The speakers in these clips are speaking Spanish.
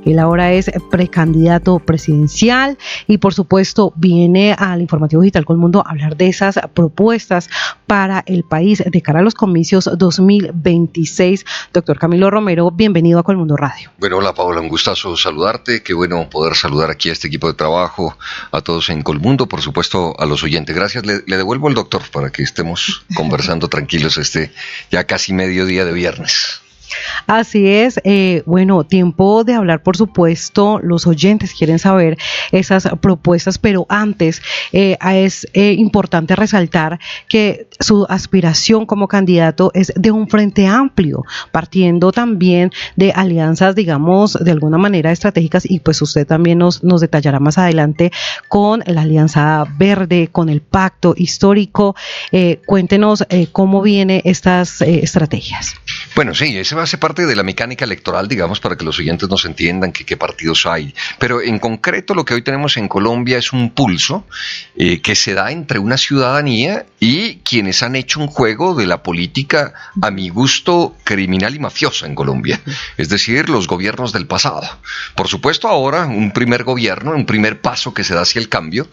Él ahora es precandidato presidencial y por supuesto viene al Informativo Digital Colmundo a hablar de esas propuestas para el país de cara a los comicios 2026. Doctor Camilo Romero, bienvenido a Colmundo Radio. Bueno, hola Paola, un gustazo saludarte, qué bueno poder saludar aquí a este equipo de trabajo, a todos en Colmundo, por supuesto a los oyentes. Gracias, le devuelvo al doctor para que estemos conversando tranquilos ya casi mediodía de viernes. Así es, bueno, tiempo de hablar, por supuesto, los oyentes quieren saber esas propuestas, pero antes es importante resaltar que su aspiración como candidato es de un frente amplio, partiendo también de alianzas, digamos, de alguna manera estratégicas, y pues usted también nos detallará más adelante con la Alianza Verde, con el Pacto Histórico. Cuéntenos cómo vienen estas estrategias. Bueno, sí, ese va a ser parte de la mecánica electoral, digamos, para que los oyentes nos entiendan qué partidos hay. Pero en concreto lo que hoy tenemos en Colombia es un pulso que se da entre una ciudadanía y quienes han hecho un juego de la política, a mi gusto, criminal y mafiosa en Colombia. Es decir, los gobiernos del pasado. Por supuesto, ahora un primer gobierno, un primer paso que se da hacia el cambio,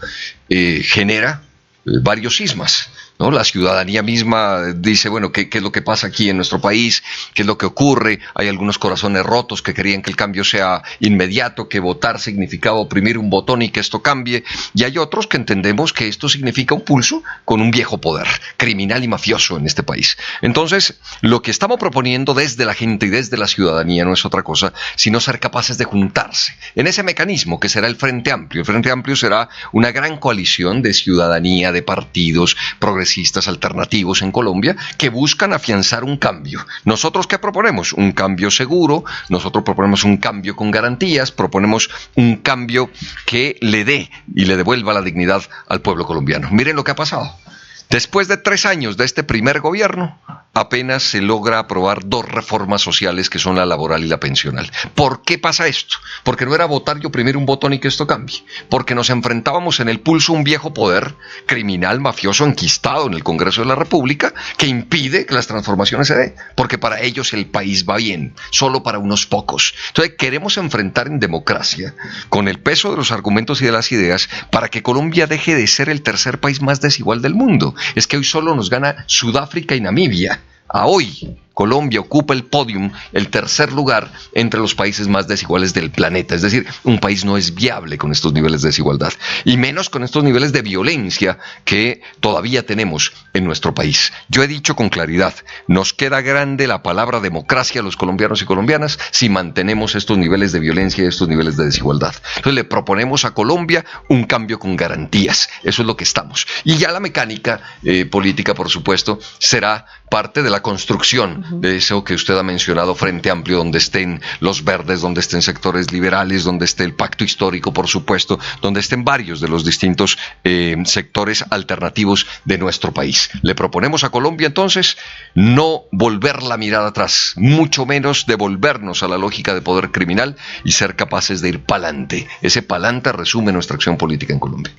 genera varios sismas, ¿no? La ciudadanía misma dice, bueno, ¿qué es lo que pasa aquí en nuestro país? ¿Qué es lo que ocurre? Hay algunos corazones rotos que querían que el cambio sea inmediato, que votar significaba oprimir un botón y que esto cambie. Y hay otros que entendemos que esto significa un pulso con un viejo poder criminal y mafioso en este país. Entonces, lo que estamos proponiendo desde la gente y desde la ciudadanía no es otra cosa, sino ser capaces de juntarse en ese mecanismo que será el Frente Amplio. El Frente Amplio será una gran coalición de ciudadanía, de partidos progresistas, alternativos en Colombia que buscan afianzar un cambio. ¿Nosotros qué proponemos? Un cambio seguro, nosotros proponemos un cambio con garantías, proponemos un cambio que le dé y le devuelva la dignidad al pueblo colombiano. Miren lo que ha pasado. Después de 3 años de este primer gobierno, apenas se logra aprobar 2 reformas sociales que son la laboral y la pensional. ¿Por qué pasa esto? Porque no era votar y oprimir un botón y que esto cambie. Porque nos enfrentábamos en el pulso a un viejo poder criminal, mafioso, enquistado en el Congreso de la República, que impide que las transformaciones se den. Porque para ellos el país va bien, solo para unos pocos. Entonces queremos enfrentar en democracia, con el peso de los argumentos y de las ideas, para que Colombia deje de ser el tercer país más desigual del mundo. Es que hoy solo nos gana Sudáfrica y Namibia. A hoy, Colombia ocupa el podium, el tercer lugar entre los países más desiguales del planeta. Es decir, un país no es viable con estos niveles de desigualdad, y menos con estos niveles de violencia que todavía tenemos en nuestro país. Yo he dicho con claridad, nos queda grande la palabra democracia a los colombianos y colombianas si mantenemos estos niveles de violencia y estos niveles de desigualdad. Entonces le proponemos a Colombia un cambio con garantías. Eso es lo que estamos. Y ya la mecánica política, por supuesto, será parte de la construcción de eso que usted ha mencionado, Frente Amplio, donde estén los verdes, donde estén sectores liberales, donde esté el Pacto Histórico, por supuesto, donde estén varios de los distintos sectores alternativos de nuestro país. Le proponemos a Colombia, entonces, no volver la mirada atrás, mucho menos devolvernos a la lógica de poder criminal y ser capaces de ir pa'lante. Ese pa'lante resume nuestra acción política en Colombia.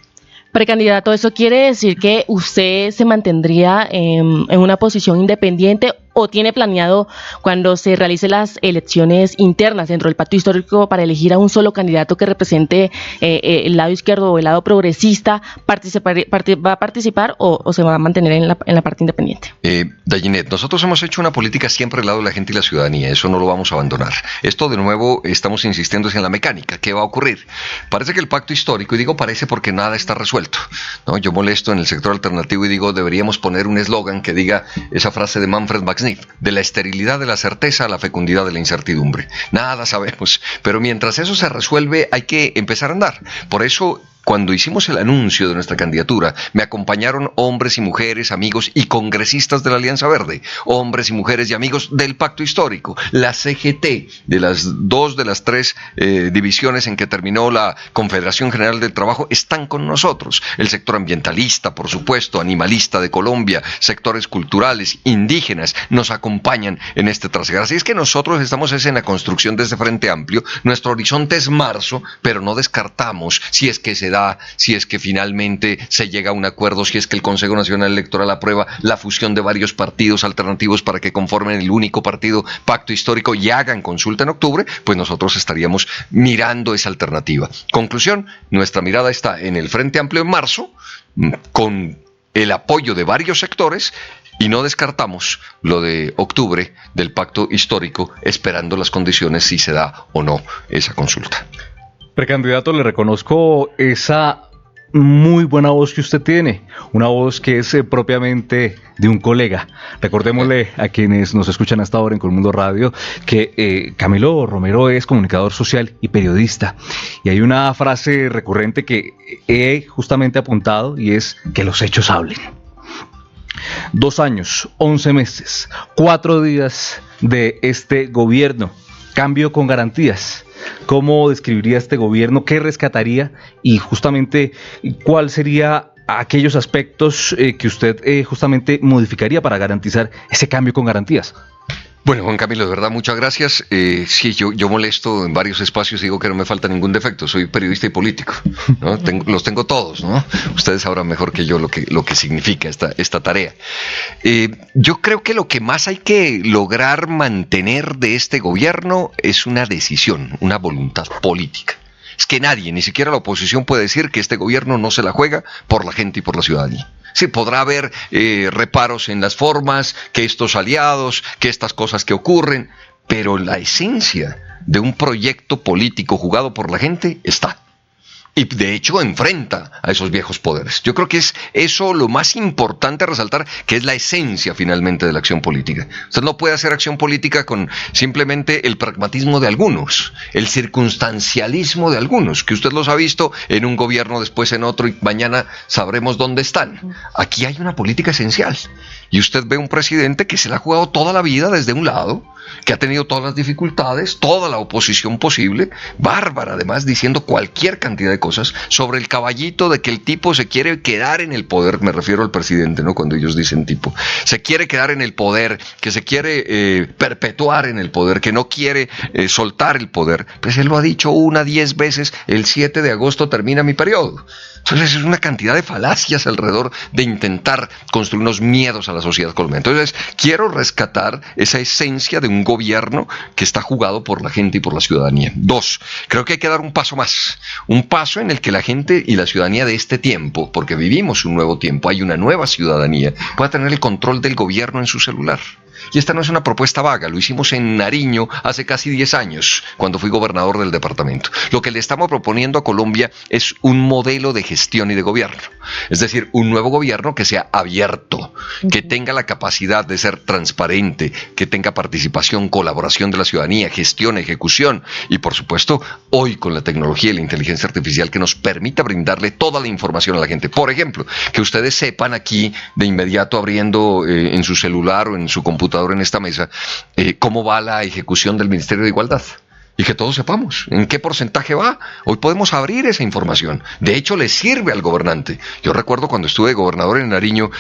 Precandidato, ¿eso quiere decir que usted se mantendría en una posición independiente o tiene planeado, cuando se realicen las elecciones internas dentro del Pacto Histórico, para elegir a un solo candidato que represente el lado izquierdo o el lado progresista, va a participar o se va a mantener en la parte independiente? Dayinet, nosotros hemos hecho una política siempre del lado de la gente y la ciudadanía, eso no lo vamos a abandonar. Esto de nuevo estamos insistiendo en la mecánica. ¿Qué va a ocurrir? Parece que el Pacto Histórico, y digo parece porque nada está resuelto, ¿no? Yo molesto en el sector alternativo y digo, deberíamos poner un eslogan que diga esa frase de Manfred Max Neef: de la esterilidad de la certeza a la fecundidad de la incertidumbre. Nada sabemos, pero mientras eso se resuelve hay que empezar a andar. Por eso, cuando hicimos el anuncio de nuestra candidatura, me acompañaron hombres y mujeres, amigos y congresistas de la Alianza Verde, hombres y mujeres y amigos del Pacto Histórico, la CGT, de las 2 de las 3 divisiones en que terminó la Confederación General del Trabajo, están con nosotros. El sector ambientalista, por supuesto, animalista de Colombia, sectores culturales, indígenas, nos acompañan en este trasegar. Así es que nosotros estamos en la construcción de este Frente Amplio. Nuestro horizonte es marzo, pero no descartamos, si es que se da da, si es que finalmente se llega a un acuerdo, si es que el Consejo Nacional Electoral aprueba la fusión de varios partidos alternativos para que conformen el único partido pacto histórico y hagan consulta en octubre, pues nosotros estaríamos mirando esa alternativa. Conclusión, nuestra mirada está en el Frente Amplio en marzo, con el apoyo de varios sectores, y no descartamos lo de octubre del pacto histórico, esperando las condiciones si se da o no esa consulta. Precandidato, le reconozco esa muy buena voz que usted tiene, una voz que es propiamente de un colega. Recordémosle a quienes nos escuchan hasta ahora en Colmundo Radio que Camilo Romero es comunicador social y periodista, y hay una frase recurrente que he justamente apuntado, y es que los hechos hablen. 2 años, 11 meses, 4 días de este gobierno, cambio con garantías. ¿Cómo describiría este gobierno? ¿Qué rescataría? Y justamente, ¿cuál sería aquellos aspectos que usted justamente modificaría para garantizar ese cambio con garantías? Bueno, Juan Camilo, de verdad, muchas gracias. Sí, yo molesto en varios espacios y digo que no me falta ningún defecto. Soy periodista y político, ¿no? Los tengo todos, ¿no? Ustedes sabrán mejor que yo lo que significa esta tarea. Yo creo que lo que más hay que lograr mantener de este gobierno es una decisión, una voluntad política. Es que nadie, ni siquiera la oposición, puede decir que este gobierno no se la juega por la gente y por la ciudadanía. Sí, podrá haber reparos en las formas, que estos aliados, que estas cosas que ocurren, pero la esencia de un proyecto político jugado por la gente está. Y de hecho enfrenta a esos viejos poderes. Yo creo que es eso lo más importante a resaltar, que es la esencia finalmente de la acción política. Usted no puede hacer acción política con simplemente el pragmatismo de algunos, el circunstancialismo de algunos, que usted los ha visto en un gobierno, después en otro, y mañana sabremos dónde están. Aquí hay una política esencial. Y usted ve un presidente que se la ha jugado toda la vida desde un lado, que ha tenido todas las dificultades, toda la oposición posible, bárbara además, diciendo cualquier cantidad de cosas sobre el caballito de que el tipo se quiere quedar en el poder. Me refiero al presidente, ¿no? Cuando ellos dicen tipo, se quiere quedar en el poder, que se quiere perpetuar en el poder, que no quiere soltar el poder. Pues él lo ha dicho 10 veces, el 7 de agosto termina mi periodo. Entonces es una cantidad de falacias alrededor de intentar construir unos miedos a la sociedad colombiana. Entonces quiero rescatar esa esencia de un gobierno que está jugado por la gente y por la ciudadanía. 2, creo que hay que dar un paso más, un paso en el que la gente y la ciudadanía de este tiempo, porque vivimos un nuevo tiempo, hay una nueva ciudadanía, pueda tener el control del gobierno en su celular. Y esta no es una propuesta vaga, lo hicimos en Nariño hace casi 10 años, cuando fui gobernador del departamento. Lo que le estamos proponiendo a Colombia es un modelo de gestión y de gobierno. Es decir, un nuevo gobierno que sea abierto, que tenga la capacidad de ser transparente, que tenga participación, colaboración de la ciudadanía, gestión, ejecución y, por supuesto, hoy con la tecnología y la inteligencia artificial que nos permita brindarle toda la información a la gente. Por ejemplo, que ustedes sepan aquí de inmediato abriendo en su celular o en su computadora en esta mesa, cómo va la ejecución del Ministerio de Igualdad. Y que todos sepamos en qué porcentaje va. Hoy podemos abrir esa información. De hecho, le sirve al gobernante. Yo recuerdo cuando estuve de gobernador en Nariño,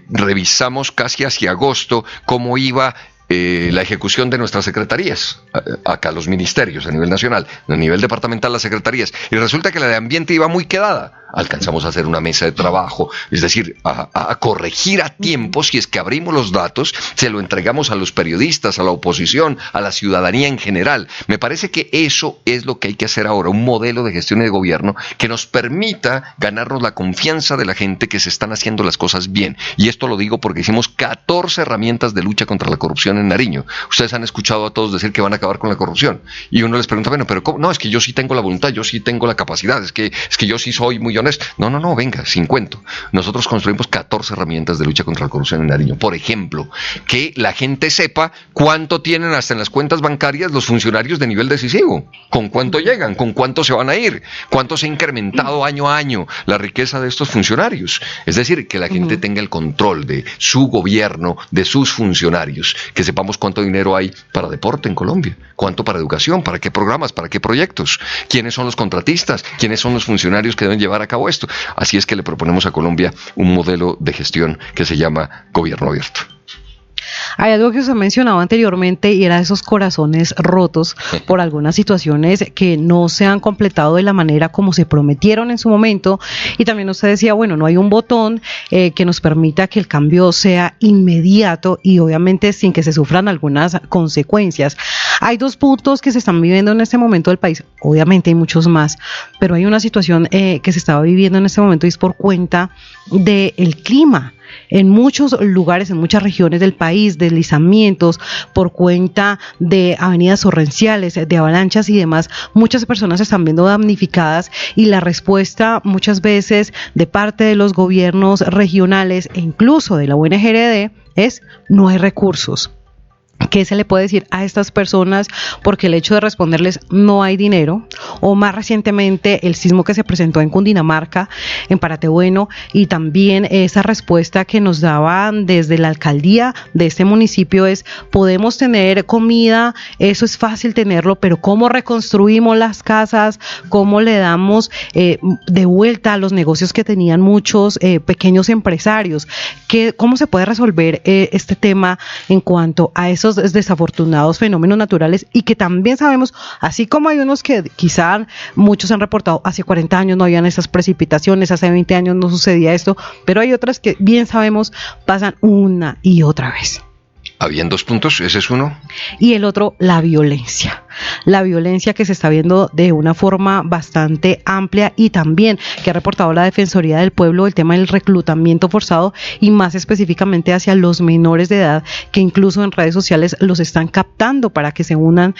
revisamos casi hacia agosto cómo iba la ejecución de nuestras secretarías, acá los ministerios a nivel nacional, a nivel departamental las secretarías, y resulta que la de ambiente iba muy quedada. Alcanzamos a hacer una mesa de trabajo, es decir, a corregir a tiempo. Si es que abrimos los datos, se lo entregamos a los periodistas, a la oposición, a la ciudadanía en general. Me parece que eso es lo que hay que hacer ahora, un modelo de gestión y de gobierno que nos permita ganarnos la confianza de la gente que se están haciendo las cosas bien. Y esto lo digo porque hicimos 14 herramientas de lucha contra la corrupción en Nariño. Ustedes han escuchado a todos decir que van a acabar con la corrupción. Y uno les pregunta, bueno, pero ¿cómo? No, es que yo sí tengo la voluntad, yo sí tengo la capacidad, es que yo sí soy muy honesto. No, venga, sin cuento. Nosotros construimos 14 herramientas de lucha contra la corrupción en Nariño. Por ejemplo, que la gente sepa cuánto tienen hasta en las cuentas bancarias los funcionarios de nivel decisivo, con cuánto llegan, con cuánto se van a ir, cuánto se ha incrementado año a año la riqueza de estos funcionarios. Es decir, que la gente tenga el control de su gobierno, de sus funcionarios, que sepamos cuánto dinero hay para deporte en Colombia, cuánto para educación, para qué programas, para qué proyectos, quiénes son los contratistas, quiénes son los funcionarios que deben llevar a cabo esto. Así es que le proponemos a Colombia un modelo de gestión que se llama gobierno abierto. Hay algo que usted mencionaba anteriormente y era esos corazones rotos por algunas situaciones que no se han completado de la manera como se prometieron en su momento, y también usted decía, bueno, no hay un botón que nos permita que el cambio sea inmediato y obviamente sin que se sufran algunas consecuencias. Hay dos puntos que se están viviendo en este momento del país, obviamente hay muchos más, pero hay una situación que se estaba viviendo en este momento y es por cuenta del clima. En muchos lugares, en muchas regiones del país, deslizamientos por cuenta de avenidas torrenciales, de avalanchas y demás, muchas personas se están viendo damnificadas y la respuesta muchas veces de parte de los gobiernos regionales e incluso de la UNGRD es: no hay recursos. ¿Qué se le puede decir a estas personas? Porque el hecho de responderles no hay dinero, o más recientemente el sismo que se presentó en Cundinamarca, en Paratebueno, y también esa respuesta que nos daban desde la alcaldía de este municipio es: podemos tener comida, eso es fácil tenerlo, pero ¿cómo reconstruimos las casas? ¿Cómo le damos de vuelta a los negocios que tenían muchos pequeños empresarios? ¿Cómo se puede resolver este tema en cuanto a esos desafortunados fenómenos naturales? Y que también sabemos, así como hay unos que quizá muchos han reportado, hace 40 años no habían esas precipitaciones, hace 20 años no sucedía esto, pero hay otras que bien sabemos pasan una y otra vez. Habían dos puntos, ese es uno. Y el otro, la violencia. La violencia que se está viendo de una forma bastante amplia y también que ha reportado la Defensoría del Pueblo, el tema del reclutamiento forzado y más específicamente hacia los menores de edad, que incluso en redes sociales los están captando para que se unan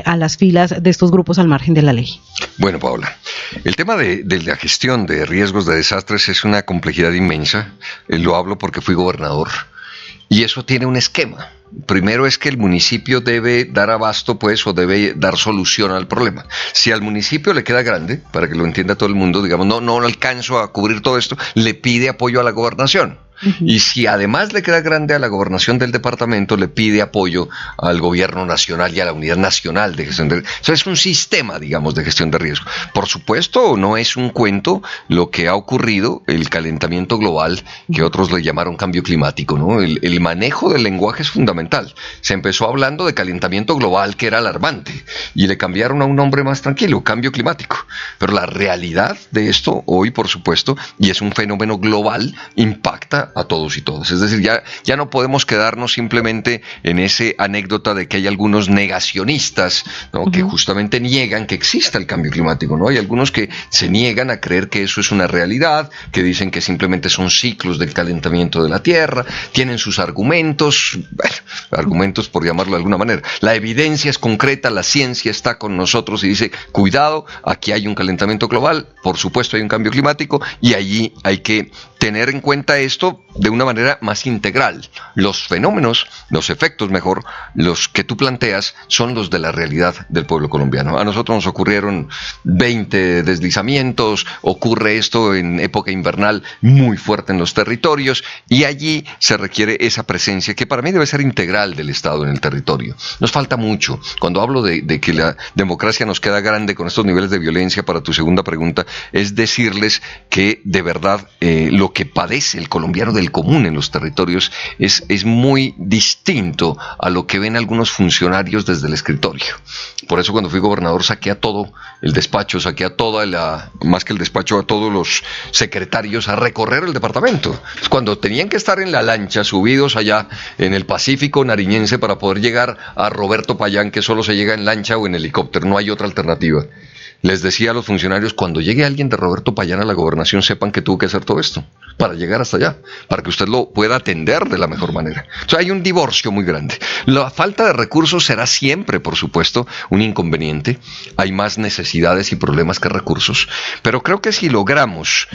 a las filas de estos grupos al margen de la ley. Bueno, Paola, el tema de la gestión de riesgos de desastres es una complejidad inmensa. Lo hablo porque fui gobernador. Y eso tiene un esquema. Primero es que el municipio debe dar abasto, pues, o debe dar solución al problema. Si al municipio le queda grande, para que lo entienda todo el mundo, digamos, no alcanzo a cubrir todo esto, le pide apoyo a la gobernación. Y si además le queda grande a la gobernación del departamento, le pide apoyo al gobierno nacional y a la unidad nacional de gestión de riesgo. O sea, es un sistema, digamos, de gestión de riesgo. Por supuesto, no es un cuento lo que ha ocurrido, el calentamiento global, que otros le llamaron cambio climático, ¿no? El manejo del lenguaje es fundamental. Se empezó hablando de calentamiento global, que era alarmante, y le cambiaron a un nombre más tranquilo, cambio climático. Pero la realidad de esto hoy, por supuesto, y es un fenómeno global, impacta a todos y todas. Es decir, ya no podemos quedarnos simplemente en ese anécdota de que hay algunos negacionistas, ¿no? Que justamente niegan que exista el cambio climático, ¿no? Hay algunos que se niegan a creer que eso es una realidad, que dicen que simplemente son ciclos del calentamiento de la Tierra, tienen sus argumentos, bueno, argumentos por llamarlo de alguna manera. La evidencia es concreta, la ciencia está con nosotros y dice, cuidado, aquí hay un calentamiento global, por supuesto hay un cambio climático y allí hay que tener en cuenta esto de una manera más integral. Los fenómenos, los efectos mejor, los que tú planteas son los de la realidad del pueblo colombiano. A nosotros nos ocurrieron 20 deslizamientos, ocurre esto en época invernal muy fuerte en los territorios y allí se requiere esa presencia que para mí debe ser integral del Estado en el territorio. Nos falta mucho. Cuando hablo de que la democracia nos queda grande con estos niveles de violencia, para tu segunda pregunta, es decirles que de verdad lo que padece el colombiano del común en los territorios es muy distinto a lo que ven algunos funcionarios desde el escritorio. Por eso cuando fui gobernador saqué a todo el despacho, saqué a más que el despacho, a todos los secretarios a recorrer el departamento. Cuando tenían que estar en la lancha, subidos allá en el Pacífico nariñense para poder llegar a Roberto Payán, que solo se llega en lancha o en helicóptero, no hay otra alternativa. Les decía a los funcionarios, cuando llegue alguien de Roberto Payán a la gobernación, sepan que tuvo que hacer todo esto para llegar hasta allá, para que usted lo pueda atender de la mejor manera. O sea, hay un divorcio muy grande. La falta de recursos será siempre, por supuesto, un inconveniente. Hay más necesidades y problemas que recursos. Pero creo que si logramos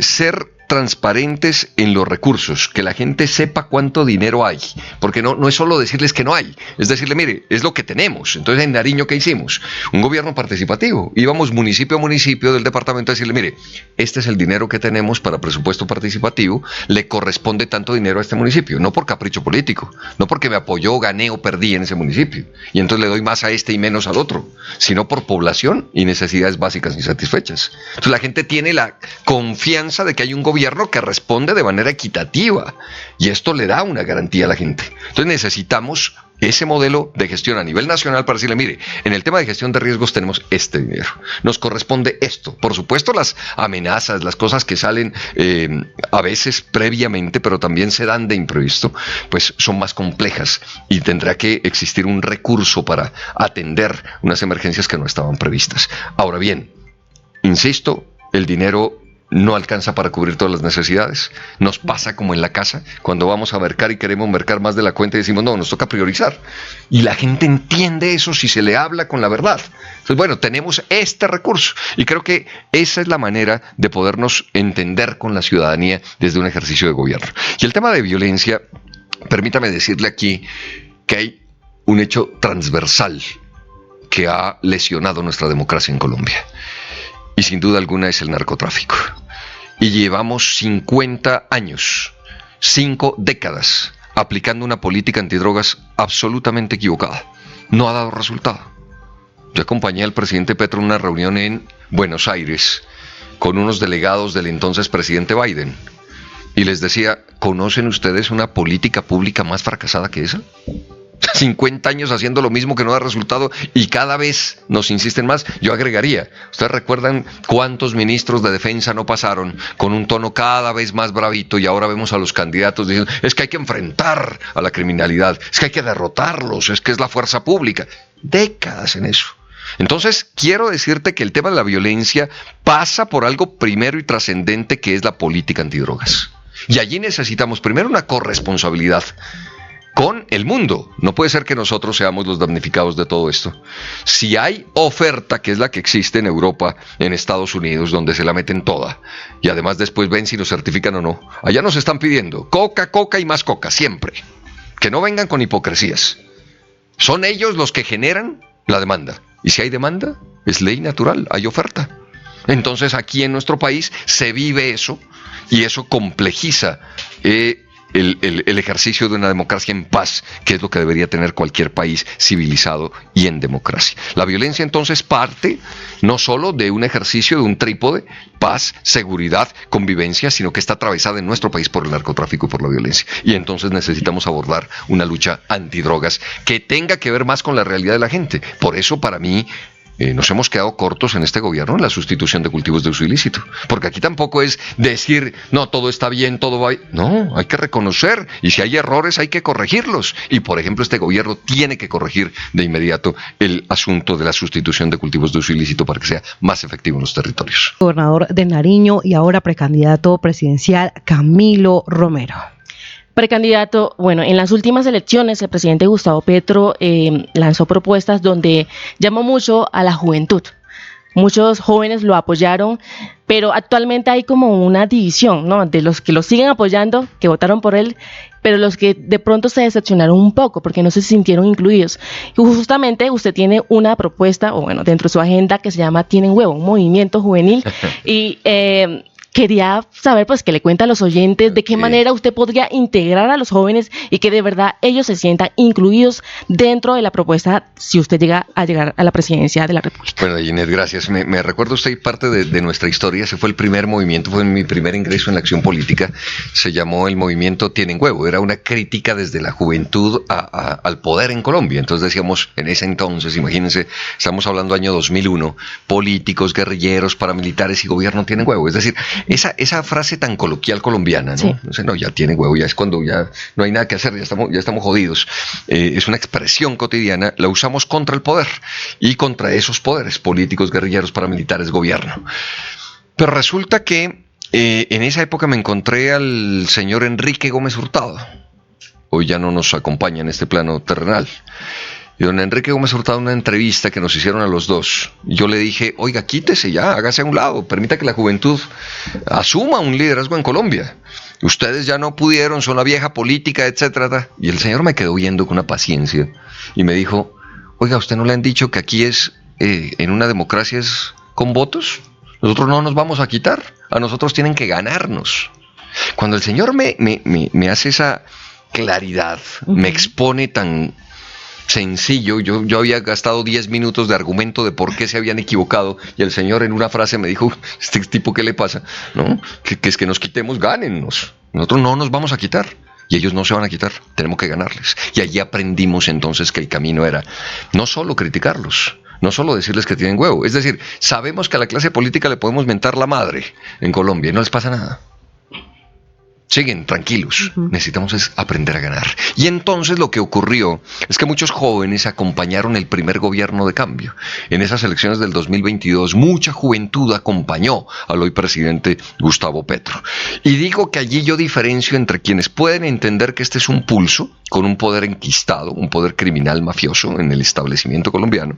ser transparentes en los recursos, que la gente sepa cuánto dinero hay, porque no es solo decirles que no hay, es decirle, mire, es lo que tenemos. Entonces en Nariño, ¿qué hicimos? Un gobierno participativo, íbamos municipio a municipio del departamento a decirle, mire, este es el dinero que tenemos para presupuesto participativo, le corresponde tanto dinero a este municipio, no por capricho político, no porque me apoyó, gané o perdí en ese municipio, y entonces le doy más a este y menos al otro, sino por población y necesidades básicas insatisfechas. Entonces la gente tiene la confianza de que hay un gobierno gobierno que responde de manera equitativa y esto le da una garantía a la gente. Entonces necesitamos ese modelo de gestión a nivel nacional para decirle, mire, en el tema de gestión de riesgos tenemos este dinero, nos corresponde esto. Por supuesto las amenazas, las cosas que salen a veces previamente, pero también se dan de imprevisto, pues son más complejas y tendrá que existir un recurso para atender unas emergencias que no estaban previstas. Ahora bien, insisto, el dinero no alcanza para cubrir todas las necesidades. Nos pasa como en la casa, cuando vamos a mercar y queremos mercar más de la cuenta y decimos, no, nos toca priorizar. Y la gente entiende eso si se le habla con la verdad. Entonces, bueno, tenemos este recurso. Y creo que esa es la manera de podernos entender con la ciudadanía desde un ejercicio de gobierno. Y el tema de violencia, permítame decirle aquí que hay un hecho transversal que ha lesionado nuestra democracia en Colombia. Y sin duda alguna es el narcotráfico. Y llevamos 50 años, 5 décadas, aplicando una política antidrogas absolutamente equivocada. No ha dado resultado. Yo acompañé al presidente Petro en una reunión en Buenos Aires con unos delegados del entonces presidente Biden. Y les decía, ¿conocen ustedes una política pública más fracasada que esa? 50 años haciendo lo mismo que no da resultado y cada vez nos insisten más. Yo agregaría, ¿ustedes recuerdan cuántos ministros de defensa no pasaron con un tono cada vez más bravito y ahora vemos a los candidatos diciendo, es que hay que enfrentar a la criminalidad, es que hay que derrotarlos, es que es la fuerza pública? Décadas en eso. Entonces, quiero decirte que el tema de la violencia pasa por algo primero y trascendente que es la política antidrogas. Y allí necesitamos primero una corresponsabilidad con el mundo. No puede ser que nosotros seamos los damnificados de todo esto. Si hay oferta, que es la que existe en Europa, en Estados Unidos, donde se la meten toda, y además después ven si nos certifican o no, allá nos están pidiendo coca, coca y más coca, siempre. Que no vengan con hipocresías. Son ellos los que generan la demanda. Y si hay demanda, es ley natural, hay oferta. Entonces aquí en nuestro país se vive eso, y eso complejiza el ejercicio de una democracia en paz, que es lo que debería tener cualquier país civilizado y en democracia. La violencia entonces parte no solo de un ejercicio de un trípode, paz, seguridad, convivencia, sino que está atravesada en nuestro país por el narcotráfico y por la violencia. Y entonces necesitamos abordar una lucha antidrogas que tenga que ver más con la realidad de la gente. Por eso para mí nos hemos quedado cortos en este gobierno en la sustitución de cultivos de uso ilícito, porque aquí tampoco es decir, no, todo está bien, todo va bien. No, hay que reconocer, y si hay errores hay que corregirlos, y por ejemplo este gobierno tiene que corregir de inmediato el asunto de la sustitución de cultivos de uso ilícito para que sea más efectivo en los territorios. Gobernador de Nariño y ahora precandidato presidencial Camilo Romero. Precandidato, bueno, en las últimas elecciones el presidente Gustavo Petro lanzó propuestas donde llamó mucho a la juventud. Muchos jóvenes lo apoyaron, pero actualmente hay como una división, ¿no? De los que lo siguen apoyando, que votaron por él, pero los que de pronto se decepcionaron un poco porque no se sintieron incluidos. Y justamente usted tiene una propuesta, o bueno, dentro de su agenda que se llama Tienen Huevo, un movimiento juvenil, y quería saber, pues, que le cuenta a los oyentes de qué manera usted podría integrar a los jóvenes y que de verdad ellos se sientan incluidos dentro de la propuesta si usted llega a llegar a la presidencia de la República. Bueno, Ginés, gracias. Me recuerda usted parte de nuestra historia. Ese fue el primer movimiento, fue mi primer ingreso en la acción política. Se llamó el movimiento Tienen Huevo. Era una crítica desde la juventud al poder en Colombia. Entonces decíamos, en ese entonces, imagínense, estamos hablando año 2001, políticos, guerrilleros, paramilitares y gobierno tienen huevo. Es decir, esa frase tan coloquial colombiana, ¿no? Sí. No, ya tiene huevo, ya es cuando ya no hay nada que hacer, ya estamos jodidos. Es una expresión cotidiana, la usamos contra el poder y contra esos poderes políticos, guerrilleros, paramilitares, gobierno. Pero resulta que en esa época me encontré al señor Enrique Gómez Hurtado. Hoy ya no nos acompaña en este plano terrenal. Y don Enrique Gómez Hurtado, en una entrevista que nos hicieron a los dos, yo le dije, oiga, quítese ya, hágase a un lado, permita que la juventud asuma un liderazgo en Colombia. Ustedes ya no pudieron, son la vieja política, etcétera. Y el señor me quedó viendo con una paciencia y me dijo, oiga, ¿a usted no le han dicho que aquí es, en una democracia es con votos? Nosotros no nos vamos a quitar, a nosotros tienen que ganarnos. Cuando el señor me hace esa claridad, me expone tan sencillo. Yo había gastado 10 minutos de argumento de por qué se habían equivocado y el señor en una frase me dijo, este tipo, ¿qué le pasa? ¿No? Que es que nos quitemos, gánennos. Nosotros no nos vamos a quitar. Y ellos no se van a quitar, tenemos que ganarles. Y allí aprendimos entonces que el camino era no solo criticarlos, no solo decirles que tienen huevo. Es decir, sabemos que a la clase política le podemos mentar la madre en Colombia y no les pasa nada. Siguen tranquilos. Necesitamos es aprender a ganar. Y entonces lo que ocurrió es que muchos jóvenes acompañaron el primer gobierno de cambio. En esas elecciones del 2022, mucha juventud acompañó al hoy presidente Gustavo Petro. Y digo que allí yo diferencio entre quienes pueden entender que este es un pulso con un poder enquistado, un poder criminal mafioso en el establecimiento colombiano,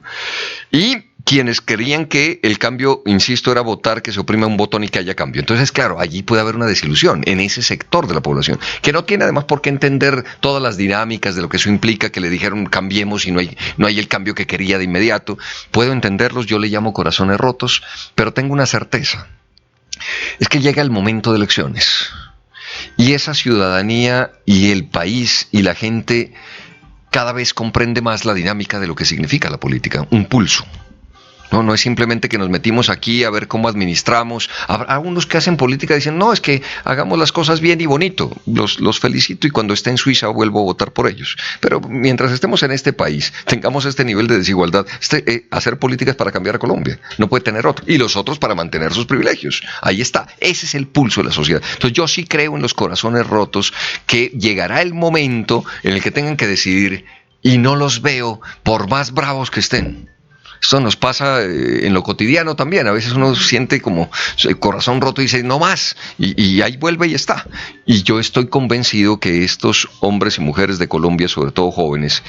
y quienes querían que el cambio, insisto, era votar, que se oprima un botón y que haya cambio. Entonces, claro, allí puede haber una desilusión en ese sector de la población, que no tiene además por qué entender todas las dinámicas de lo que eso implica, que le dijeron cambiemos y no hay el cambio que quería de inmediato. Puedo entenderlos, yo le llamo corazones rotos, pero tengo una certeza. Es que llega el momento de elecciones y esa ciudadanía y el país y la gente cada vez comprende más la dinámica de lo que significa la política, un pulso. No es simplemente que nos metimos aquí a ver cómo administramos. Habrá unos que hacen política dicen, no, es que hagamos las cosas bien y bonito. Los felicito y cuando esté en Suiza vuelvo a votar por ellos. Pero mientras estemos en este país, tengamos este nivel de desigualdad, hacer políticas para cambiar a Colombia. No puede tener otro. Y los otros para mantener sus privilegios. Ahí está. Ese es el pulso de la sociedad. Entonces yo sí creo en los corazones rotos, que llegará el momento en el que tengan que decidir y no los veo por más bravos que estén. Esto nos pasa en lo cotidiano también. A veces uno siente como el corazón roto y dice, no más. Y ahí vuelve y está. Y yo estoy convencido que estos hombres y mujeres de Colombia, sobre todo jóvenes,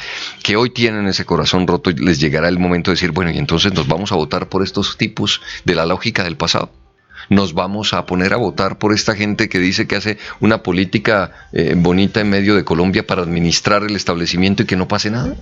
que hoy tienen ese corazón roto, les llegará el momento de decir, bueno, y entonces nos vamos a votar por estos tipos de la lógica del pasado. Nos vamos a poner a votar por esta gente que dice que hace una política bonita en medio de Colombia para administrar el establecimiento y que no pase nada.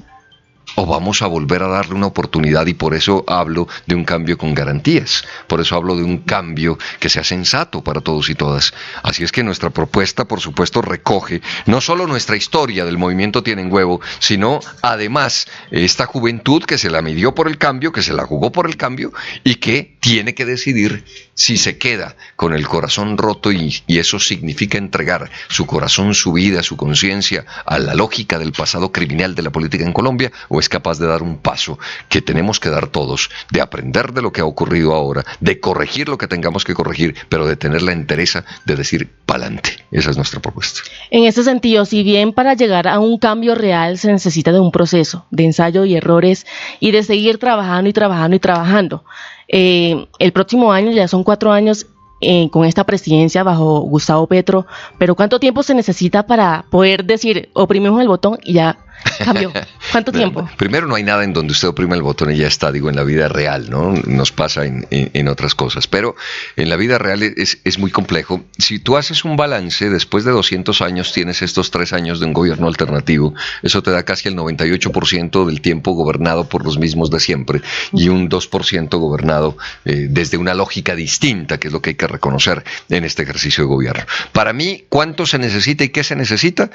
¿O vamos a volver a darle una oportunidad? Y por eso hablo de un cambio con garantías, por eso hablo de un cambio que sea sensato para todos y todas. Así es que nuestra propuesta, por supuesto, recoge no solo nuestra historia del movimiento Tienen Huevo, sino además esta juventud que se la midió por el cambio, que se la jugó por el cambio y que tiene que decidir si se queda con el corazón roto y eso significa entregar su corazón, su vida, su conciencia a la lógica del pasado criminal de la política en Colombia, o es capaz de dar un paso que tenemos que dar todos, de aprender de lo que ha ocurrido ahora, de corregir lo que tengamos que corregir, pero de tener la entereza de decir pa'lante. Esa es nuestra propuesta. En ese sentido, si bien para llegar a un cambio real se necesita de un proceso de ensayo y errores y de seguir trabajando y trabajando y trabajando, el próximo año ya son 4 años con esta presidencia bajo Gustavo Petro, pero ¿cuánto tiempo se necesita para poder decir oprimimos el botón y ya cambió? ¿Cuánto tiempo? Primero, no hay nada en donde usted oprime el botón y ya está, digo, en la vida real, ¿no? Nos pasa en otras cosas, pero en la vida real es muy complejo. Si tú haces un balance, después de 200 años tienes estos 3 años de un gobierno alternativo, eso te da casi el 98% del tiempo gobernado por los mismos de siempre y un 2% gobernado desde una lógica distinta, que es lo que hay que reconocer en este ejercicio de gobierno. Para mí, ¿cuánto se necesita y qué se necesita?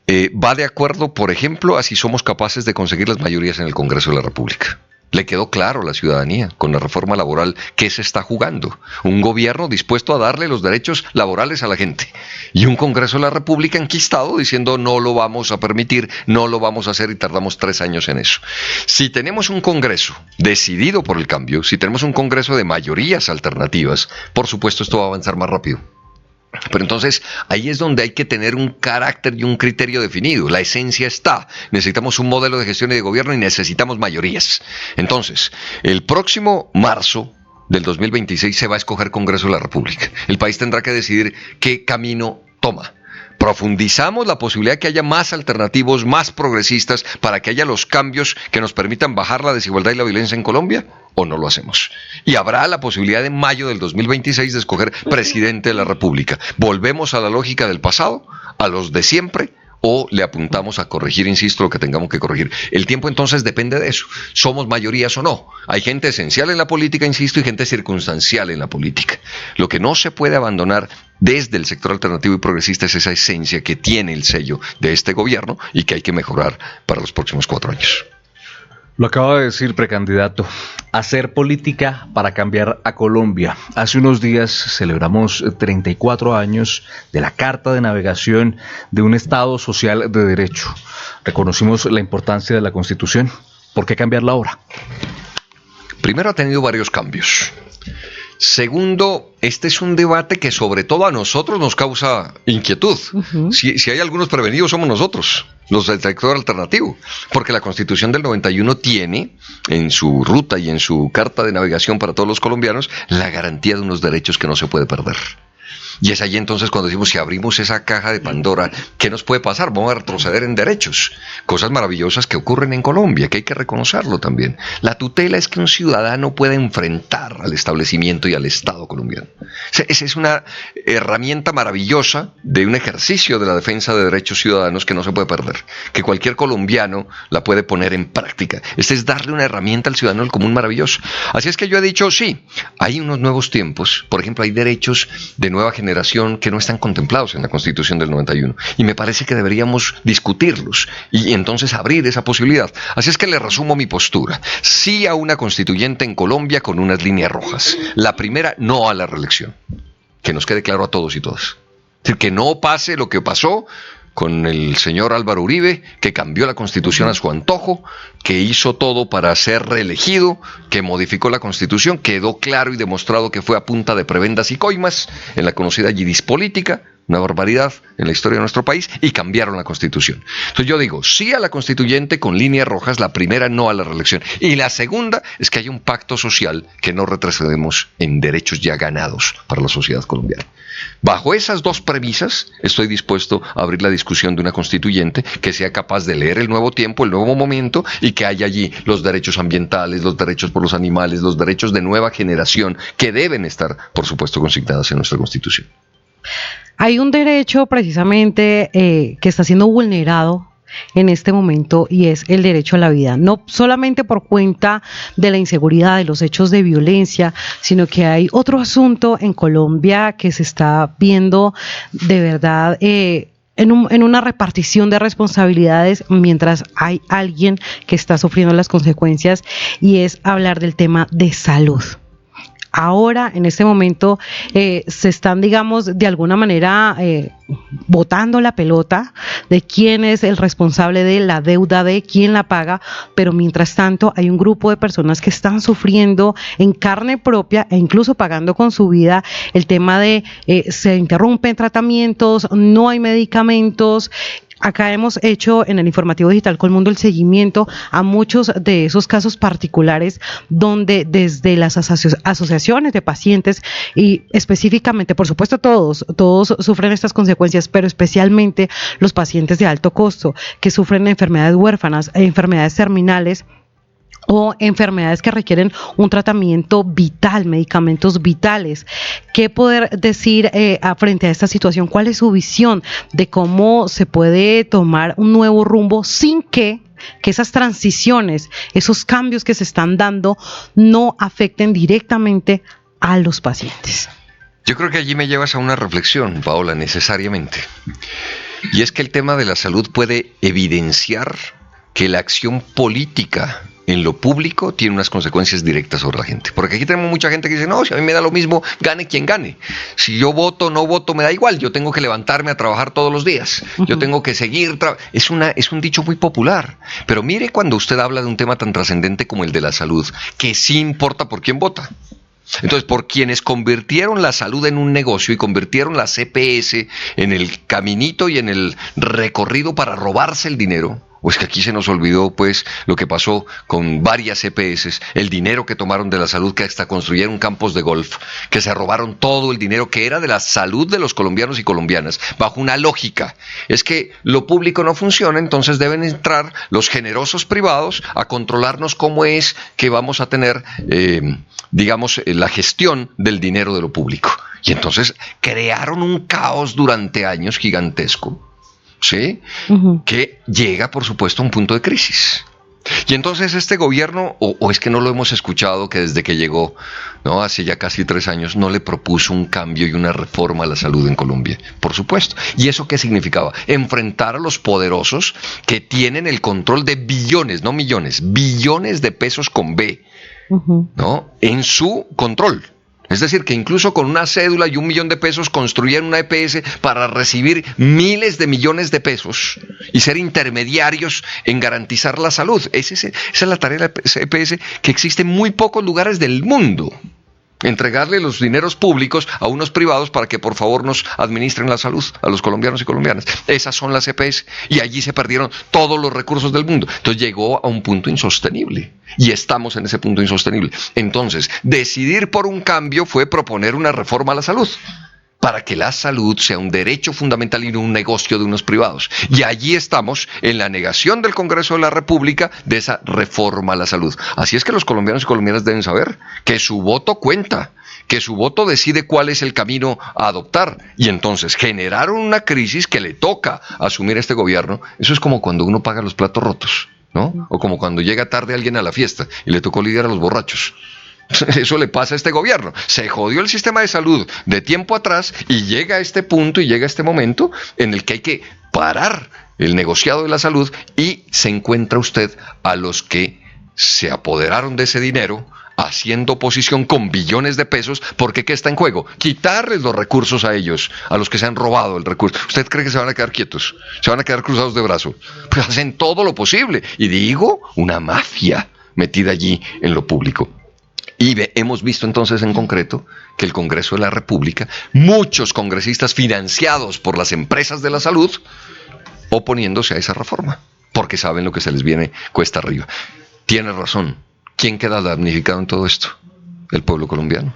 Va de acuerdo, por ejemplo, a si somos capaces de conseguir las mayorías en el Congreso de la República. Le quedó claro a la ciudadanía con la reforma laboral que se está jugando. Un gobierno dispuesto a darle los derechos laborales a la gente. Y un Congreso de la República enquistado diciendo no lo vamos a permitir, no lo vamos a hacer y tardamos 3 años en eso. Si tenemos un Congreso decidido por el cambio, si tenemos un Congreso de mayorías alternativas, por supuesto esto va a avanzar más rápido. Pero entonces ahí es donde hay que tener un carácter y un criterio definido. La esencia está. Necesitamos un modelo de gestión y de gobierno y necesitamos mayorías. Entonces, el próximo marzo del 2026 se va a escoger Congreso de la República. El país tendrá que decidir qué camino toma. Profundizamos la posibilidad de que haya más alternativos, más progresistas, para que haya los cambios que nos permitan bajar la desigualdad y la violencia en Colombia, o no lo hacemos. Y habrá la posibilidad en mayo del 2026 de escoger presidente de la República. ¿Volvemos a la lógica del pasado, a los de siempre, o le apuntamos a corregir, insisto, lo que tengamos que corregir. El tiempo entonces depende de eso. ¿Somos mayorías o no? Hay gente esencial en la política, insisto, y gente circunstancial en la política. Lo que no se puede abandonar desde el sector alternativo y progresista es esa esencia que tiene el sello de este gobierno y que hay que mejorar para los próximos 4 años. Lo acaba de decir, precandidato, hacer política para cambiar a Colombia. Hace unos días celebramos 34 años de la Carta de Navegación de un Estado social de derecho. Reconocimos la importancia de la Constitución. ¿Por qué cambiarla ahora? Primero, ha tenido varios cambios. Segundo, este es un debate que sobre todo a nosotros nos causa inquietud. Si hay algunos prevenidos somos nosotros, los del sector alternativo, porque la Constitución del 91 tiene en su ruta y en su carta de navegación para todos los colombianos la garantía de unos derechos que no se puede perder. Y es allí entonces cuando decimos, si abrimos esa caja de Pandora, ¿qué nos puede pasar? Vamos a retroceder en derechos. Cosas maravillosas que ocurren en Colombia, que hay que reconocerlo también. La tutela es que un ciudadano pueda enfrentar al establecimiento y al Estado colombiano. Esa es una herramienta maravillosa de un ejercicio de la defensa de derechos ciudadanos que no se puede perder, que cualquier colombiano la puede poner en práctica. Este es darle una herramienta al ciudadano del común maravilloso. Así es que yo he dicho, sí, hay unos nuevos tiempos. Por ejemplo, hay derechos de nueva generación que no están contemplados en la Constitución del 91 y me parece que deberíamos discutirlos y entonces abrir esa posibilidad. Así es que le resumo mi postura: sí a una constituyente en Colombia con unas líneas rojas. La primera, no a la reelección, que nos quede claro a todos y todas. Es decir, que no pase lo que pasó con el señor Álvaro Uribe, que cambió la Constitución a su antojo, que hizo todo para ser reelegido, que modificó la Constitución, quedó claro y demostrado que fue a punta de prebendas y coimas en la conocida yidis política, una barbaridad en la historia de nuestro país, y cambiaron la Constitución. Entonces yo digo, sí a la constituyente con líneas rojas, la primera, no a la reelección. Y la segunda es que haya un pacto social, que no retrocedemos en derechos ya ganados para la sociedad colombiana. Bajo esas dos premisas, estoy dispuesto a abrir la discusión de una constituyente que sea capaz de leer el nuevo tiempo, el nuevo momento, y que haya allí los derechos ambientales, los derechos por los animales, los derechos de nueva generación, que deben estar, por supuesto, consignados en nuestra Constitución. Hay un derecho precisamente que está siendo vulnerado en este momento y es el derecho a la vida, no solamente por cuenta de la inseguridad, de los hechos de violencia, sino que hay otro asunto en Colombia que se está viendo de verdad en una repartición de responsabilidades mientras hay alguien que está sufriendo las consecuencias, y es hablar del tema de salud. Ahora, en este momento, se están, digamos, de alguna manera botando la pelota de quién es el responsable de la deuda, de quién la paga, pero mientras tanto hay un grupo de personas que están sufriendo en carne propia e incluso pagando con su vida el tema de se interrumpen tratamientos, no hay medicamentos. Acá hemos hecho en el informativo digital Colmundo el seguimiento a muchos de esos casos particulares donde desde las asociaciones de pacientes y específicamente, por supuesto todos sufren estas consecuencias, pero especialmente los pacientes de alto costo que sufren enfermedades huérfanas, enfermedades terminales o enfermedades que requieren un tratamiento vital, medicamentos vitales. ¿Qué poder decir frente a esta situación? ¿Cuál es su visión de cómo se puede tomar un nuevo rumbo sin que esas transiciones, esos cambios que se están dando no afecten directamente a los pacientes? Yo creo que allí me llevas a una reflexión, Paola, necesariamente. Y es que el tema de la salud puede evidenciar que la acción política en lo público tiene unas consecuencias directas sobre la gente. Porque aquí tenemos mucha gente que dice, no, si a mí me da lo mismo, gane quien gane. Si yo voto o no voto, me da igual. Yo tengo que levantarme a trabajar todos los días. Yo tengo que seguir. Es un dicho muy popular. Pero mire cuando usted habla de un tema tan trascendente como el de la salud, que sí importa por quién vota. Entonces, por quienes convirtieron la salud en un negocio y convirtieron la CPS en el caminito y en el recorrido para robarse el dinero, o es que aquí se nos olvidó pues lo que pasó con varias EPS, el dinero que tomaron de la salud, que hasta construyeron campos de golf, que se robaron todo el dinero que era de la salud de los colombianos y colombianas, bajo una lógica. Es que lo público no funciona, entonces deben entrar los generosos privados a controlarnos cómo es que vamos a tener, la gestión del dinero de lo público. Y entonces crearon un caos durante años gigantesco, ¿sí? Ujú. Que llega, por supuesto, a un punto de crisis. Y entonces este gobierno, o es que no lo hemos escuchado, que desde que llegó, ¿no? Hace ya casi 3 años, no le propuso un cambio y una reforma a la salud en Colombia, por supuesto. ¿Y eso qué significaba? Enfrentar a los poderosos que tienen el control de billones, no millones, billones de pesos con B, Ujú. ¿no? En su control. Es decir, que incluso con una cédula y $1 millón construían una EPS para recibir miles de millones de pesos y ser intermediarios en garantizar la salud. Esa es la tarea de la EPS, que existe en muy pocos lugares del mundo. Entregarle los dineros públicos a unos privados para que por favor nos administren la salud a los colombianos y colombianas. Esas son las EPS, y allí se perdieron todos los recursos del mundo. Entonces llegó a un punto insostenible, y estamos en ese punto insostenible. Entonces, decidir por un cambio fue proponer una reforma a la salud, para que la salud sea un derecho fundamental y no un negocio de unos privados. Y allí estamos en la negación del Congreso de la República de esa reforma a la salud. Así es que los colombianos y colombianas deben saber que su voto cuenta, que su voto decide cuál es el camino a adoptar. Y entonces generaron una crisis que le toca asumir a este gobierno. Eso es como cuando uno paga los platos rotos, ¿no? O como cuando llega tarde alguien a la fiesta y le tocó lidiar a los borrachos. Eso le pasa a este gobierno. Se jodió el sistema de salud de tiempo atrás y llega a este punto y llega a este momento en el que hay que parar el negociado de la salud, y se encuentra usted a los que se apoderaron de ese dinero haciendo oposición con billones de pesos, porque ¿qué está en juego? Quitarles los recursos a ellos, a los que se han robado el recurso. ¿Usted cree que se van a quedar quietos? ¿Se van a quedar cruzados de brazo? Pues hacen todo lo posible. Y digo, una mafia metida allí en lo público. Y hemos visto entonces en concreto que el Congreso de la República, muchos congresistas financiados por las empresas de la salud, oponiéndose a esa reforma, porque saben lo que se les viene cuesta arriba. Tiene razón. ¿Quién queda damnificado en todo esto? El pueblo colombiano.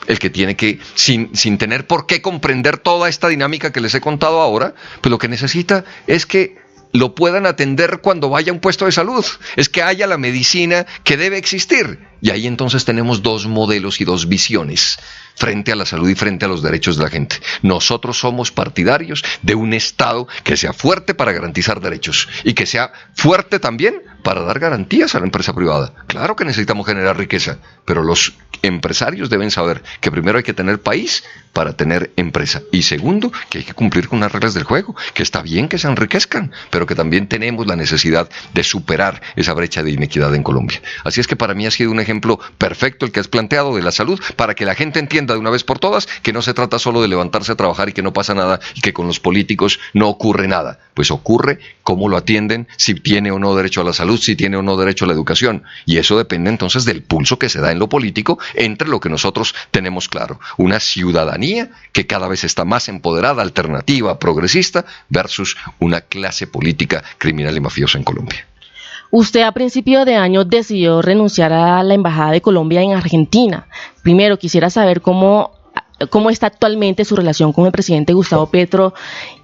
El que tiene que, sin tener por qué comprender toda esta dinámica que les he contado ahora, pues lo que necesita es que lo puedan atender cuando vaya a un puesto de salud. Es que haya la medicina que debe existir. Y ahí entonces tenemos dos modelos y dos visiones frente a la salud y frente a los derechos de la gente. Nosotros somos partidarios de un Estado que sea fuerte para garantizar derechos y que sea fuerte también para dar garantías a la empresa privada. Claro que necesitamos generar riqueza, pero los empresarios deben saber que primero hay que tener país para tener empresa, y segundo, que hay que cumplir con las reglas del juego, que está bien que se enriquezcan, pero que también tenemos la necesidad de superar esa brecha de inequidad en Colombia. Así es que para mí ha sido un ejemplo perfecto el que has planteado de la salud, para que la gente entienda de una vez por todas que no se trata solo de levantarse a trabajar y que no pasa nada, y que con los políticos no ocurre nada. Pues ocurre cómo lo atienden, si tiene o no derecho a la salud, si tiene o no derecho a la educación, y eso depende entonces del pulso que se da en lo político entre lo que nosotros tenemos claro, una ciudadanía que cada vez está más empoderada, alternativa, progresista, versus una clase política criminal y mafiosa en Colombia. Usted a principio de año decidió renunciar a la Embajada de Colombia en Argentina. Primero, quisiera saber cómo está actualmente su relación con el presidente Gustavo Petro,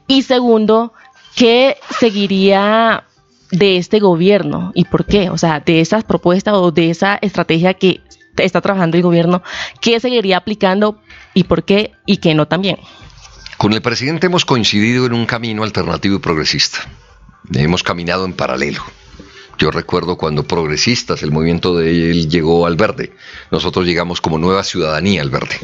y segundo, ¿qué seguiría de este gobierno y por qué? O sea, de esas propuestas o de esa estrategia que está trabajando el gobierno, ¿qué seguiría aplicando y por qué y qué no también? Con el presidente hemos coincidido en un camino alternativo y progresista. Hemos caminado en paralelo. Yo recuerdo cuando Progresistas, el movimiento de él, llegó al Verde. Nosotros llegamos como Nueva Ciudadanía al Verde.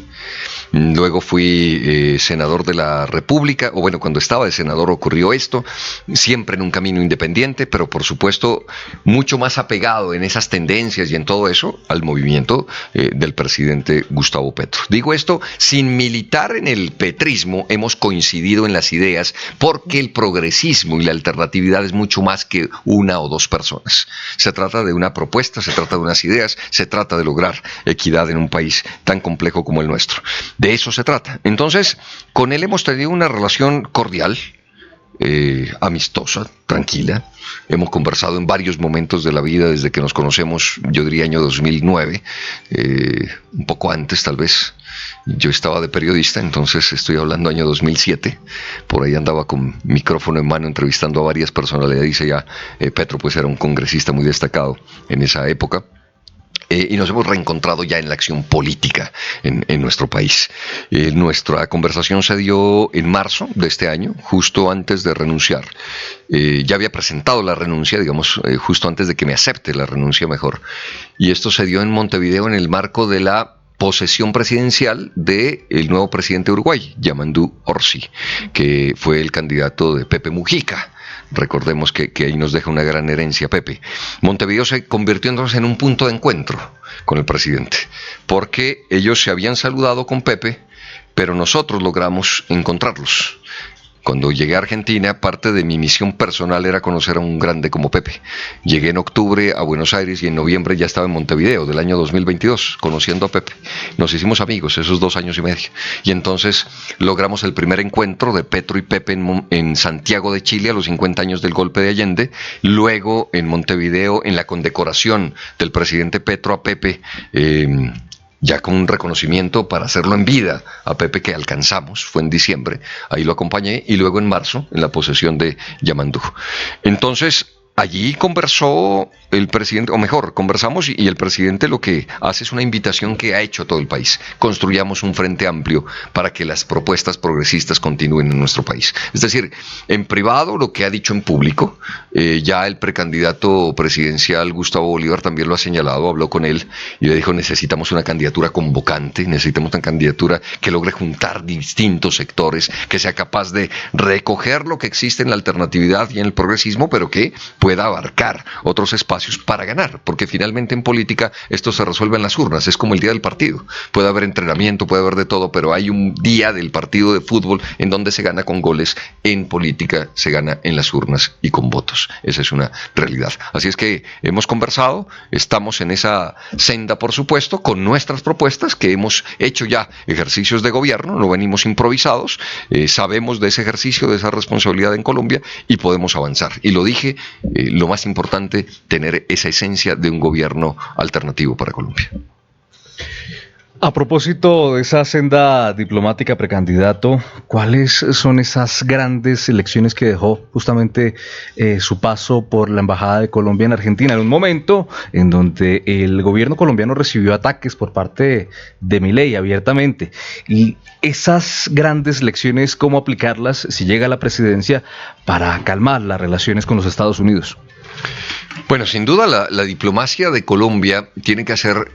Luego fui senador de la República, o bueno, cuando estaba de senador ocurrió esto, siempre en un camino independiente, pero por supuesto mucho más apegado en esas tendencias y en todo eso al movimiento del presidente Gustavo Petro. Digo esto sin militar en el petrismo, hemos coincidido en las ideas, porque el progresismo y la alternatividad es mucho más que una o dos personas. Se trata de una propuesta, se trata de unas ideas, se trata de lograr equidad en un país tan complejo como el nuestro. De eso se trata. Entonces, con él hemos tenido una relación cordial, amistosa, tranquila. Hemos conversado en varios momentos de la vida desde que nos conocemos, yo diría año 2009, un poco antes tal vez. Yo estaba de periodista, entonces estoy hablando año 2007, por ahí andaba con micrófono en mano entrevistando a varias personalidades, y ya Petro pues era un congresista muy destacado en esa época. Y nos hemos reencontrado ya en la acción política en nuestro país. Nuestra conversación se dio en marzo de este año, justo antes de renunciar. Ya había presentado la renuncia, digamos, justo antes de que me acepte la renuncia mejor. Y esto se dio en Montevideo en el marco de la posesión presidencial del nuevo presidente de Uruguay, Yamandú Orsi, que fue el candidato de Pepe Mujica. Recordemos que ahí nos deja una gran herencia Pepe. Montevideo se convirtió entonces en un punto de encuentro con el presidente, porque ellos se habían saludado con Pepe, pero nosotros logramos encontrarlos. Cuando llegué a Argentina, parte de mi misión personal era conocer a un grande como Pepe. Llegué en octubre a Buenos Aires y en noviembre ya estaba en Montevideo del año 2022, conociendo a Pepe. Nos hicimos amigos esos 2 años y medio. Y entonces logramos el primer encuentro de Petro y Pepe en Santiago de Chile a los 50 años del golpe de Allende. Luego en Montevideo, en la condecoración del presidente Petro a Pepe, ya con un reconocimiento para hacerlo en vida a Pepe que alcanzamos, fue en diciembre, ahí lo acompañé, y luego en marzo en la posesión de Yamandú. Entonces, allí conversó el presidente, o mejor, conversamos y el presidente lo que hace es una invitación que ha hecho todo el país. Construyamos un frente amplio para que las propuestas progresistas continúen en nuestro país. Es decir, en privado lo que ha dicho en público, ya el precandidato presidencial Gustavo Bolívar también lo ha señalado, habló con él y le dijo: necesitamos una candidatura convocante, necesitamos una candidatura que logre juntar distintos sectores, que sea capaz de recoger lo que existe en la alternatividad y en el progresismo, pero que pueda abarcar otros espacios para ganar, porque finalmente en política esto se resuelve en las urnas, es como el día del partido, puede haber entrenamiento, puede haber de todo, pero hay un día del partido de fútbol en donde se gana con goles. En política se gana en las urnas y con votos, esa es una realidad. Así es que hemos conversado, estamos en esa senda, por supuesto, con nuestras propuestas, que hemos hecho ya ejercicios de gobierno, no venimos improvisados, sabemos de ese ejercicio, de esa responsabilidad en Colombia, y podemos avanzar. Y lo dije, lo más importante, tener esa esencia de un gobierno alternativo para Colombia. A propósito de esa senda diplomática, precandidato, ¿cuáles son esas grandes lecciones que dejó justamente su paso por la Embajada de Colombia en Argentina, en un momento en donde el gobierno colombiano recibió ataques por parte de Milei abiertamente? Y esas grandes lecciones, ¿cómo aplicarlas si llega a la presidencia para calmar las relaciones con los Estados Unidos? Bueno, sin duda la diplomacia de Colombia tiene que hacer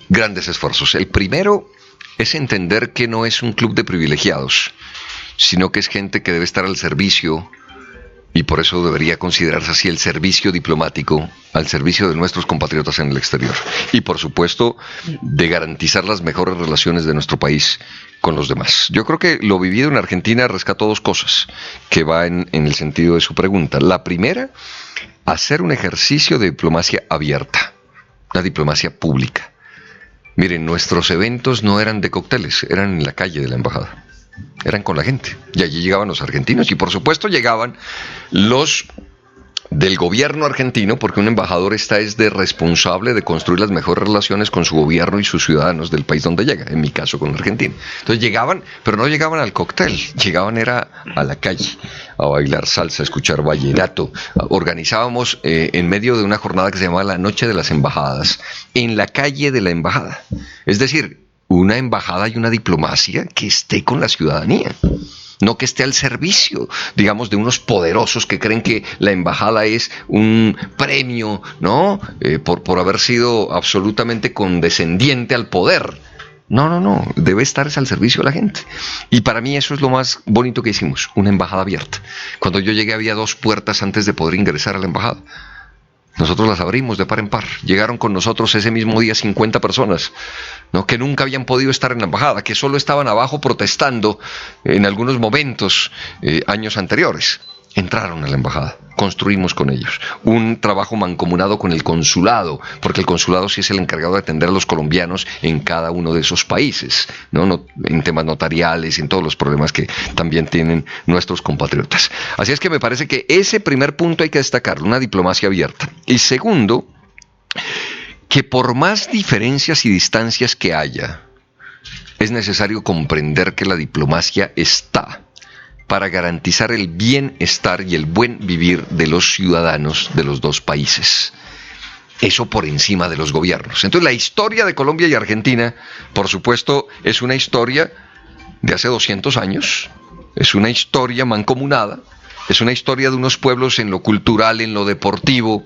grandes esfuerzos. El primero es entender que no es un club de privilegiados, sino que es gente que debe estar al servicio, y por eso debería considerarse así el servicio diplomático, al servicio de nuestros compatriotas en el exterior. Y por supuesto, de garantizar las mejores relaciones de nuestro país con los demás. Yo creo que lo vivido en Argentina rescató 2 cosas que va en el sentido de su pregunta. La primera, hacer un ejercicio de diplomacia abierta, una diplomacia pública. Miren, nuestros eventos no eran de cócteles, eran en la calle de la embajada, eran con la gente, y allí llegaban los argentinos, y por supuesto llegaban los del gobierno argentino, porque un embajador es de responsable de construir las mejores relaciones con su gobierno y sus ciudadanos del país donde llega, en mi caso con Argentina. Entonces llegaban, pero no llegaban al cóctel, llegaban era a la calle, a bailar salsa, a escuchar vallenato. Organizábamos en medio de una jornada que se llamaba la Noche de las Embajadas, en la calle de la embajada. Es decir, una embajada y una diplomacia que esté con la ciudadanía, no que esté al servicio, digamos, de unos poderosos que creen que la embajada es un premio, ¿no? Por haber sido absolutamente condescendiente al poder. No, debe estar al servicio de la gente. Y para mí eso es lo más bonito que hicimos, una embajada abierta. Cuando yo llegué había 2 puertas antes de poder ingresar a la embajada. Nosotros las abrimos de par en par. Llegaron con nosotros ese mismo día 50 personas, ¿no? Que nunca habían podido estar en la embajada, que solo estaban abajo protestando en algunos momentos, años anteriores. Entraron a la embajada, construimos con ellos un trabajo mancomunado con el consulado, porque el consulado sí es el encargado de atender a los colombianos en cada uno de esos países, ¿no? En temas notariales, en todos los problemas que también tienen nuestros compatriotas. Así es que me parece que ese primer punto hay que destacarlo, una diplomacia abierta. Y segundo, que por más diferencias y distancias que haya, es necesario comprender que la diplomacia está para garantizar el bienestar y el buen vivir de los ciudadanos de los 2 países. eso por encima de los gobiernos. Entonces la historia de Colombia y Argentina, por supuesto, es una historia de hace 200 años, es una historia mancomunada, es una historia de unos pueblos en lo cultural, en lo deportivo,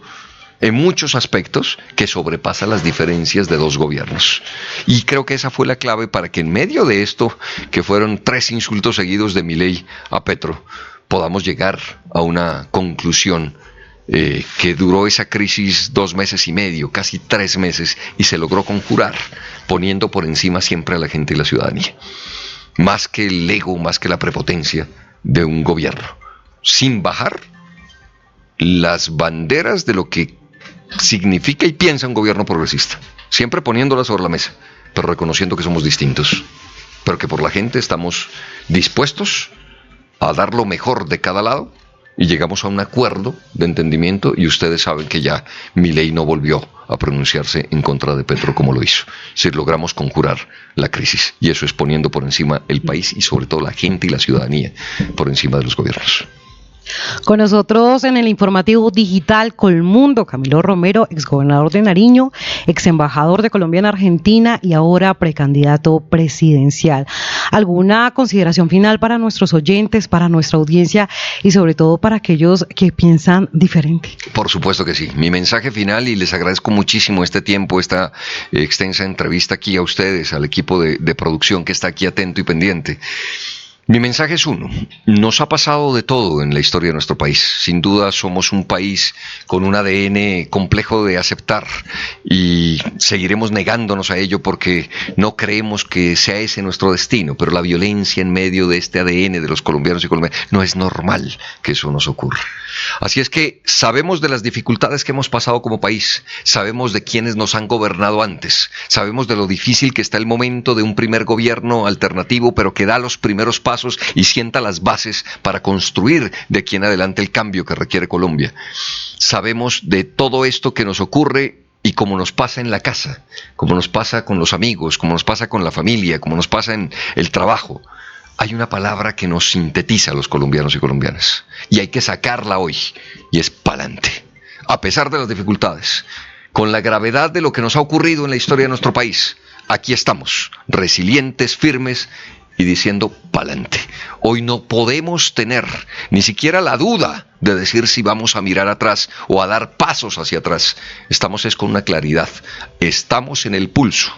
en muchos aspectos que sobrepasa las diferencias de dos gobiernos. Y creo que esa fue la clave para que en medio de esto, que fueron 3 insultos seguidos de Milei a Petro, podamos llegar a una conclusión que duró esa crisis 2 meses y medio, casi 3 meses, y se logró conjurar, poniendo por encima siempre a la gente y la ciudadanía. Más que el ego, más que la prepotencia de un gobierno. Sin bajar las banderas de lo que significa y piensa un gobierno progresista. Siempre poniéndolas sobre la mesa, pero reconociendo que somos distintos. Pero que por la gente estamos dispuestos a dar lo mejor de cada lado y llegamos a un acuerdo de entendimiento y ustedes saben que ya Milei no volvió a pronunciarse en contra de Petro como lo hizo. Si logramos conjurar la crisis y eso es poniendo por encima el país y sobre todo la gente y la ciudadanía por encima de los gobiernos. Con nosotros en el informativo digital Colmundo, Camilo Romero, exgobernador de Nariño, exembajador de Colombia en Argentina y ahora precandidato presidencial. ¿Alguna consideración final para nuestros oyentes, para nuestra audiencia y sobre todo para aquellos que piensan diferente? Por supuesto que sí. Mi mensaje final, y les agradezco muchísimo este tiempo, esta extensa entrevista aquí a ustedes, al equipo de producción que está aquí atento y pendiente. Mi mensaje es uno, nos ha pasado de todo en la historia de nuestro país. Sin duda somos un país con un ADN complejo de aceptar y seguiremos negándonos a ello porque no creemos que sea ese nuestro destino, pero la violencia en medio de este ADN de los colombianos y colombianas, no es normal que eso nos ocurra. Así es que sabemos de las dificultades que hemos pasado como país, sabemos de quienes nos han gobernado antes, sabemos de lo difícil que está el momento de un primer gobierno alternativo, pero que da los primeros pasos y sienta las bases para construir de aquí en adelante el cambio que requiere Colombia. Sabemos de todo esto que nos ocurre y como nos pasa en la casa, como nos pasa con los amigos, como nos pasa con la familia, como nos pasa en el trabajo. Hay una palabra que nos sintetiza a los colombianos y colombianas y hay que sacarla hoy y es pa'lante. A pesar de las dificultades, con la gravedad de lo que nos ha ocurrido en la historia de nuestro país, aquí estamos, resilientes, firmes y diciendo pa'lante. Hoy no podemos tener ni siquiera la duda de decir si vamos a mirar atrás o a dar pasos hacia atrás. Estamos es con una claridad. Estamos en el pulso.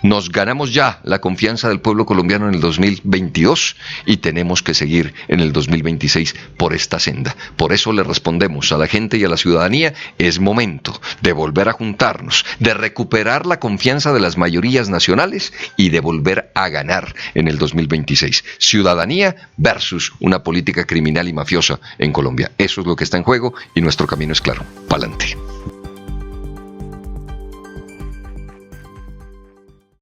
Nos ganamos ya la confianza del pueblo colombiano en el 2022 y tenemos que seguir en el 2026 por esta senda. Por eso le respondemos a la gente y a la ciudadanía, es momento de volver a juntarnos, de recuperar la confianza de las mayorías nacionales y de volver a ganar en el 2026. Ciudadanía versus una política criminal y mafiosa en Colombia. Eso es lo que está en juego y nuestro camino es claro. Pa'lante.